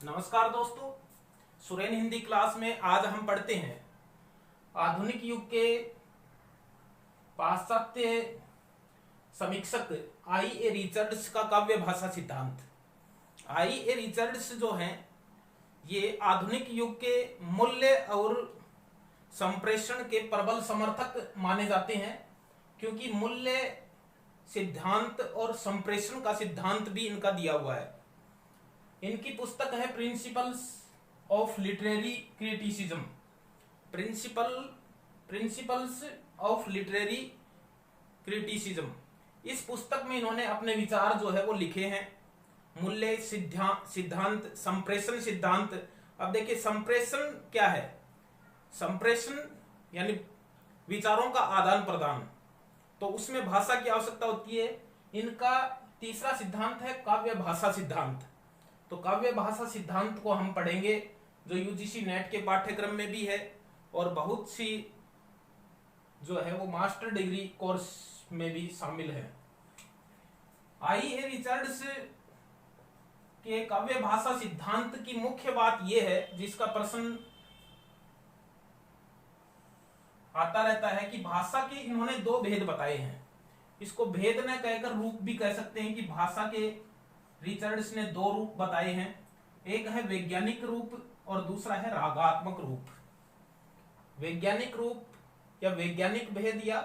नमस्कार दोस्तों, सुरेन हिंदी क्लास में आज हम पढ़ते हैं आधुनिक युग के पाश्चात्य समीक्षक आई ए रिचर्ड्स का काव्य भाषा सिद्धांत। आई ए रिचर्ड्स जो हैं ये आधुनिक युग के मूल्य और संप्रेषण के प्रबल समर्थक माने जाते हैं, क्योंकि मूल्य सिद्धांत और संप्रेषण का सिद्धांत भी इनका दिया हुआ है। इनकी पुस्तक है principles of literary criticism. Principles of literary criticism, इस पुस्तक में इन्होंने अपने विचार जो है वो लिखे हैं। मूल्य सिद्धांत, संप्रेषण सिद्धांत। अब देखिए संप्रेषण क्या है। संप्रेषण यानी विचारों का आदान प्रदान, तो उसमें भाषा की आवश्यकता होती है। इनका तीसरा सिद्धांत है काव्य भाषा सिद्धांत। तो काव्य भाषा सिद्धांत को हम पढ़ेंगे, जो यूजीसी नेट के पाठ्यक्रम में भी है और बहुत सी जो है वो मास्टर डिग्री कोर्स में भी शामिल है। आई ए रिचर्ड्स के काव्य भाषा सिद्धांत की मुख्य बात यह है, जिसका प्रश्न आता रहता है कि भाषा के इन्होंने दो भेद बताए हैं। इसको भेद न कहकर रूप भी कह सकते हैं कि भाषा के रिचर्ड्स ने दो रूप बताए हैं। एक है वैज्ञानिक रूप और दूसरा है रागात्मक रूप। वैज्ञानिक रूप या वैज्ञानिक भेद या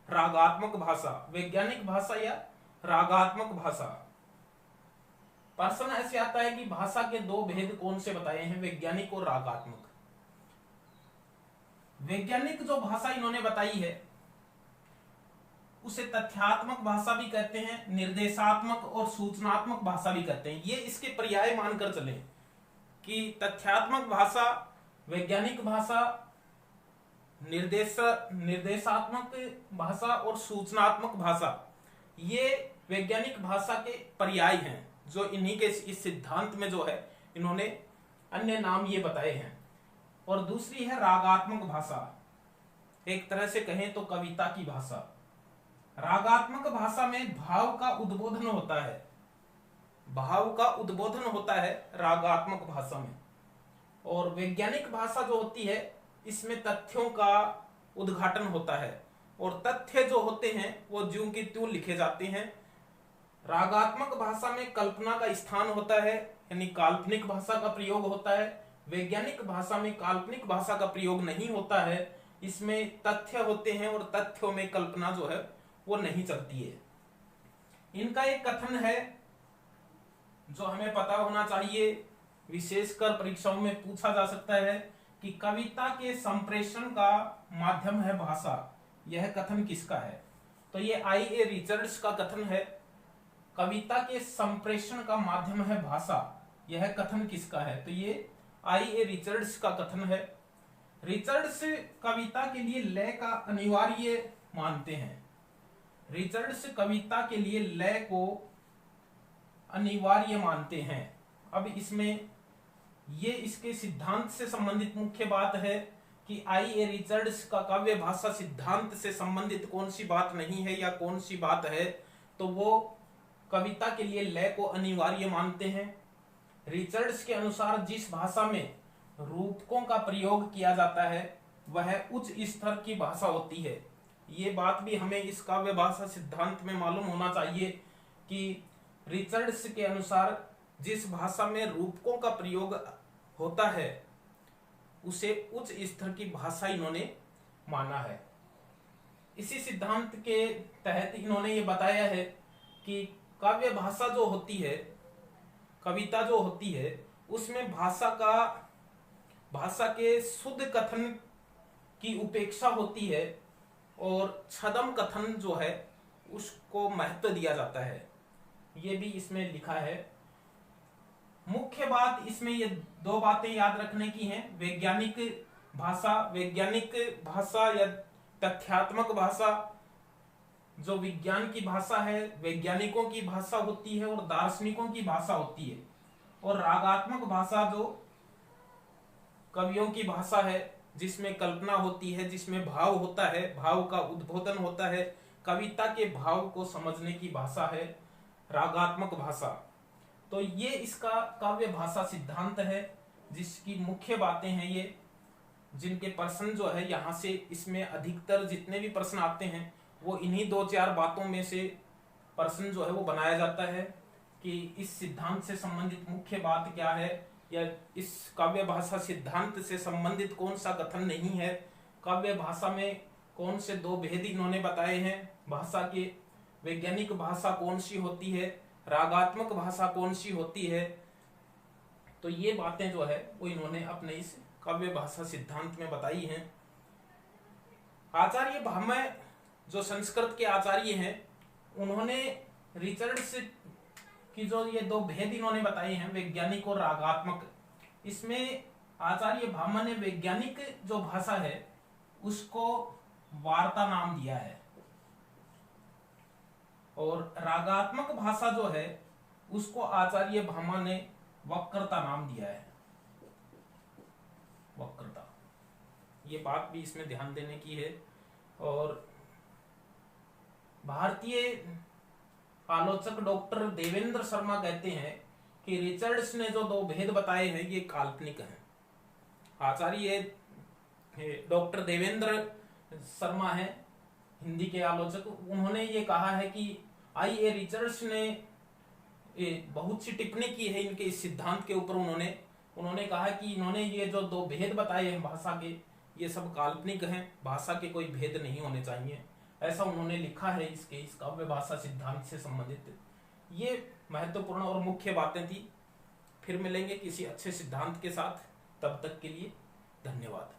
रागात्मक भाषा, वैज्ञानिक भाषा या रागात्मक भाषा। प्रश्न ऐसे आता है कि भाषा के दो भेद कौन से बताए हैं, वैज्ञानिक और रागात्मक। वैज्ञानिक जो भाषा इन्होंने बताई है उसे तथ्यात्मक भाषा भी कहते हैं, निर्देशात्मक और सूचनात्मक भाषा भी कहते हैं। ये इसके पर्याय मानकर चले कि तथ्यात्मक भाषा, वैज्ञानिक भाषा, निर्देशात्मक भाषा और सूचनात्मक भाषा, ये वैज्ञानिक भाषा के पर्याय हैं, जो इन्हीं के इस सिद्धांत में जो है इन्होंने अन्य नाम ये बताए हैं। और दूसरी है रागात्मक भाषा, एक तरह से कहें तो कविता की भाषा। रागात्मक भाषा में भाव का उद्बोधन होता है, भाव का उद्बोधन होता है रागात्मक भाषा में। और वैज्ञानिक भाषा जो होती है इसमें तथ्यों का उद्घाटन होता है और तथ्य जो होते हैं वो ज्यों की त्यों लिखे जाते हैं। रागात्मक भाषा में कल्पना का स्थान होता है, यानी काल्पनिक भाषा का प्रयोग होता है। वैज्ञानिक भाषा में काल्पनिक भाषा का प्रयोग नहीं होता है, इसमें तथ्य होते हैं और तथ्यों में कल्पना जो है वो नहीं चलती है। इनका एक कथन है जो हमें पता होना चाहिए, विशेषकर परीक्षाओं में पूछा जा सकता है कि कविता के संप्रेषण का माध्यम है भाषा। यह कथन किसका है? तो ये आई ए रिचर्ड्स का कथन है, कविता के संप्रेषण का माध्यम है भाषा। यह कथन किसका है? तो ये आई ए रिचर्ड्स का कथन है। रिचर्ड्स कविता के लिए लय का अनिवार्य मानते हैं। रिचर्ड्स कविता के लिए लय को अनिवार्य मानते हैं। अब इसमें ये इसके सिद्धांत से संबंधित मुख्य बात है कि आई ए रिचर्ड्स का काव्य भाषा सिद्धांत से संबंधित कौन सी बात नहीं है या कौन सी बात है, तो वो कविता के लिए लय को अनिवार्य मानते हैं। रिचर्ड्स के अनुसार जिस भाषा में रूपकों का प्रयोग किया जाता है वह उच्च स्तर की भाषा होती है। ये बात भी हमें इस काव्य भाषा सिद्धांत में मालूम होना चाहिए कि रिचर्ड्स के अनुसार जिस भाषा में रूपकों का प्रयोग होता है उसे उच्च स्तर की भाषा इन्होंने माना है। इसी सिद्धांत के तहत इन्होंने ये बताया है कि काव्य भाषा जो होती है, कविता जो होती है, उसमें भाषा के शुद्ध कथन की उपेक्षा होती है और छदम कथन जो है उसको महत्व दिया जाता है। ये भी इसमें लिखा है। मुख्य बात इसमें ये दो बातें याद रखने की हैं, वैज्ञानिक भाषा या तथ्यात्मक भाषा। जो विज्ञान की भाषा है वैज्ञानिकों की भाषा होती है और दार्शनिकों की भाषा होती है। और रागात्मक भाषा जो कवियों की भाषा है, जिसमें कल्पना होती है, जिसमें भाव होता है, भाव का उद्बोधन होता है, कविता के भाव को समझने की भाषा है रागात्मक भाषा। तो ये इसका काव्य भाषा सिद्धांत है, जिसकी मुख्य बातें हैं ये, जिनके प्रश्न जो है यहाँ से इसमें अधिकतर जितने भी प्रश्न आते हैं वो इन्हीं 2-4 बातों में से प्रश्न जो है वो बनाया जाता है कि इस सिद्धांत से संबंधित मुख्य बात क्या है, या इस काव्य भाषा सिद्धांत से संबंधित कौन सा कथन नहीं है, काव्य भाषा में कौन से 2 भेद इन्होंने बताए हैं, भाषा के वैज्ञानिक भाषा कौन सी होती है, रागात्मक भाषा कौन सी होती है। तो ये बातें जो है वो इन्होंने अपने इस काव्य भाषा सिद्धांत में बताई हैं। आचार्य भामह जो संस्कृत के आचार्य हैं, उन्होंने रिचर्ड्स की जो ये 2 भेद इन्होंने बताए हैं, वैज्ञानिक और रागात्मक, इसमें आचार्य भामह ने वैज्ञानिक जो भाषा है उसको वार्ता नाम दिया है, और रागात्मक भाषा जो है उसको आचार्य भामह ने वक्रता नाम दिया है। वक्रता, ये बात भी इसमें ध्यान देने की है। और भारतीय आलोचक डॉक्टर देवेंद्र शर्मा कहते हैं कि रिचर्ड्स ने जो 2 भेद बताए हैं ये काल्पनिक हैं। आचार्य डॉक्टर देवेंद्र शर्मा है हिंदी के आलोचक, उन्होंने ये कहा है कि आई.ए. रिचर्ड्स ने बहुत सी टिप्पणी की है इनके इस सिद्धांत के ऊपर। उन्होंने कहा कि इन्होंने ये जो 2 भेद बताए हैं भाषा के, ये सब काल्पनिक हैं, भाषा के कोई भेद नहीं होने चाहिए, ऐसा उन्होंने लिखा है इस काव्य भाषा सिद्धांत से संबंधित। ये महत्वपूर्ण और मुख्य बातें थी। फिर मिलेंगे किसी अच्छे सिद्धांत के साथ, तब तक के लिए धन्यवाद।